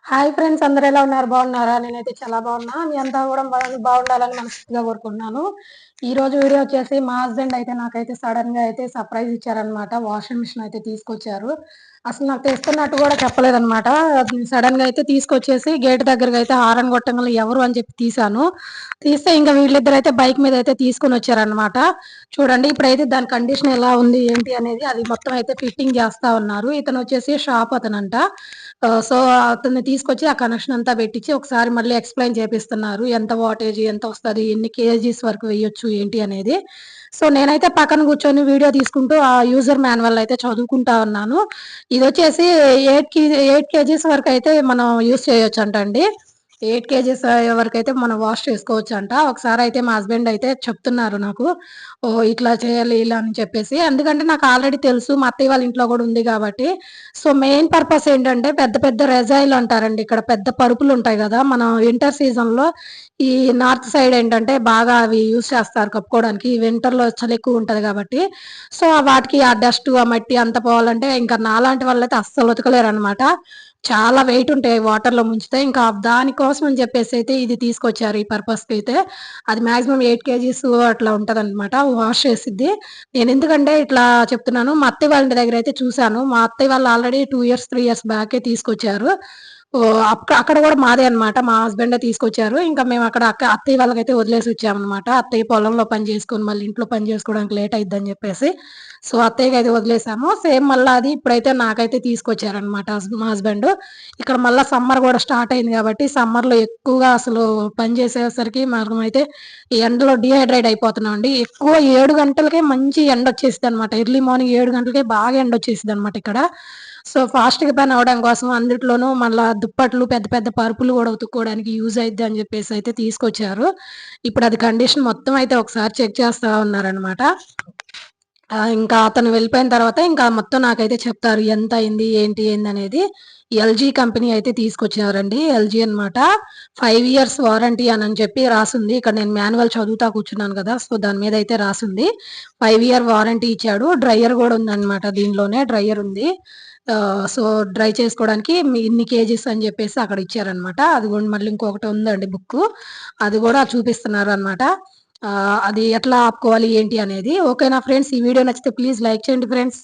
Hi friends, అందరూ ఎలా ఉన్నారు? బాగున్నారా? నేనైతే చాలా బాగున్నా. మీ అంతా కూడా బాగుండాలని మనస్ఫూర్తిగా కోరుకుంటున్నాను. ఈ రోజు వీడియో వచ్చేసి మా హస్బెండ్ అయితే నాకైతే సడన్ గా అయితే సర్ప్రైజ్ ఇచ్చారనమాట. వాషింగ్ మిషన్ అయితే తీసుకొచ్చారు. అసలు నాకు తెస్తున్నట్టు కూడా చెప్పలేదనమాట. సడన్ గా అయితే తీసుకొచ్చేసి గేట్ దగ్గరగా అయితే హారన్ కొట్టంగానే ఎవరు అని చెప్పి తీసాను. తీస్తే ఇంకా వీళ్ళిద్దరు అయితే బైక్ మీద అయితే తీసుకొని వచ్చారనమాట. చూడండి ఇప్పుడైతే దాని కండిషన్ ఎలా ఉంది ఏంటి అనేది అది మొత్తం అయితే ఫిట్టింగ్ చేస్తా ఉన్నారు. ఇతను వచ్చేసి షాప్ అతనంట. సో, అతన్ని తీసుకొచ్చి ఆ కనెక్షన్ అంతా పెట్టించి ఒకసారి మళ్ళీ ఎక్స్‌ప్లెయిన్ చేపిస్తున్నారు. ఎంత వాటేజ్, ఎంత వస్తది, ఎన్ని కేజీస్ వరకు వేయొచ్చు ఏంటి అనేది. సో, నేనైతే పక్కన కూర్చొని వీడియో తీసుకుంటూ ఆ యూజర్ మాన్యువల్ అయితే చదువుకుంటా ఉన్నాను. ఇదొచ్చేసి 8 కేజీస్ వరకైతే మనం యూజ్ చేయొచ్చంటండి. 8 కేజీస్ వరకైతే మనం వాష్ చేసుకోవచ్చంట. ఒకసారయితే మా హస్బెండ్ అయితే చెప్తున్నారు నాకు. ఓహ్! ఇట్లా చేయాలి ఇలా అని చెప్పేసి. ఎందుకంటే నాకు ఆల్రెడీ తెలుసు. మా అత్తయ్య వాళ్ళ ఇంట్లో గూడా ఉంది గాబట్టి. సో, మెయిన్ పర్పస్ ఏంటంటే పెద్ద పెద్ద రెజైల్ అంటారండి. ఇక్కడ పెద్ద పరుపులుంటాయి గదా! మనం వింటర్ సీజన్‌లో ఈ నార్త్ సైడ్ ఏంటంటే బాగా అవి యూజ్ చేస్తారు కప్పుకోవడానికి. వింటర్‌లో చలి ఎక్కువుంటది గాబట్టి. సో, వాటికి ఆ డస్టు, ఆ మట్టి అంతా పోవాలంటే ఇంకా నాలాంటి వాళ్ళైతే అస్సలు ఉతకలేరనమాట. చాలా వెయిట్ ఉంటాయి వాటర్‌లో ముంచితే. ఇంకా దానికోసం అని చెప్పేసైతే ఇది తీసుకొచ్చారు ఈ పర్పస్‌కైతే. అది మాక్సిమం 8 కేజీస్ అట్లా ఉంటదనమాట. వాష్ చేసిద్ది. నేనెందుకంటే ఇట్లా చెప్తున్నాను, మా అత్తయ్య వాళ్ళ ఇంటి దగ్గరైతే చూసాను. మా అత్తయ్య వాళ్ళు ఆల్రెడీ 2 ఇయర్స్, 3 ఇయర్స్ బ్యాకే తీసుకొచ్చారు. ఓహ్! అక్కడ గూడా మాదే అనమాట. మా హస్బెండే తీసుకొచ్చారు. ఇంకా మేము అక్కడ అత్తయ్య వాళ్ళకైతే వదిలేసి వచ్చామనమాట. అత్తయ్య పొలంలో పని చేసుకొని మళ్ళీ ఇంట్లో పని చేసుకోవడానికి లేట్ అయిద్దని జెప్పేసి. సో, అత్తయ్యకైతే వదిలేసాము. సేమ్ మళ్ళా అది ఇప్పుడైతే నాకైతే తీసుకొచ్చారనమాట మా హస్బెండ్. ఇక్కడ మళ్ళా సమ్మర్ గూడా స్టార్ట్ అయింది గాబట్టి, సమ్మర్‌లో ఎక్కువగా అసలు పని చేసేసరికి మనమైతే ఈ ఎండలో డీహైడ్రేట్ అయిపోతున్నామండి. ఎక్కువ 7 గంటలకే మంచి ఎండొచ్చేసిద్దనమాట. ఎర్లీ మార్నింగ్ 7 గంటలకే బాగా ఎండొచ్చేసిద్దనమాట ఇక్కడ. సో, ఫాస్ట్‌గా పని అవ్వడం కోసం అందుట్లోనూ మళ్ళా దుప్పట్లు, పెద్ద పెద్ద పరుపులు గూడా ఉతుక్కోవడానికి యూజ్ అయిద్ది అని జెప్పేసయితే తీసుకొచ్చారు. ఇప్పుడది కండిషన్ మొత్తం అయితే ఒకసారి చెక్ చేస్తా ఉన్నారనమాట. ఇంకా అతను వెళ్ళిపోయిన తర్వాత ఇంకా మొత్తం నాకైతే చెప్తారు. ఎంతయింది? ఏంటి? ఏందనేది. ఎల్‌జీ కంపెనీ అయితే తీసుకొచ్చారండి. ఎల్‌జీ అనమాట. 5 ఇయర్స్ వారంటీ అనని చెప్పి రాసుంది. ఇక్కడ నేను మాన్యువల్ చదువుతా కూర్చున్నాను గదా! సో, దాని మీదయితే రాసుంది. 5 ఇయర్ వారంటీ ఇచ్చాడు. డ్రైయర్ గూడా ఉందనమాట దీనిలోనే. డ్రైయర్ ఉంది. సో, డ్రై చేసుకోవడానికి ఇన్ని కేజీస్ అని జెప్పేసి అక్కడ ఇచ్చారనమాట. అది గూడా మళ్ళీ ఇంకొకటి ఉందండి బుక్కు. అది గూడా చూపిస్తున్నారనమాట. అది ఎట్లా ఆపుకోవాలి ఏంటి అనేది. ఓకేనా ఫ్రెండ్స్? ఈ వీడియో నచ్చితే ప్లీజ్ లైక్ చేయండి ఫ్రెండ్స్.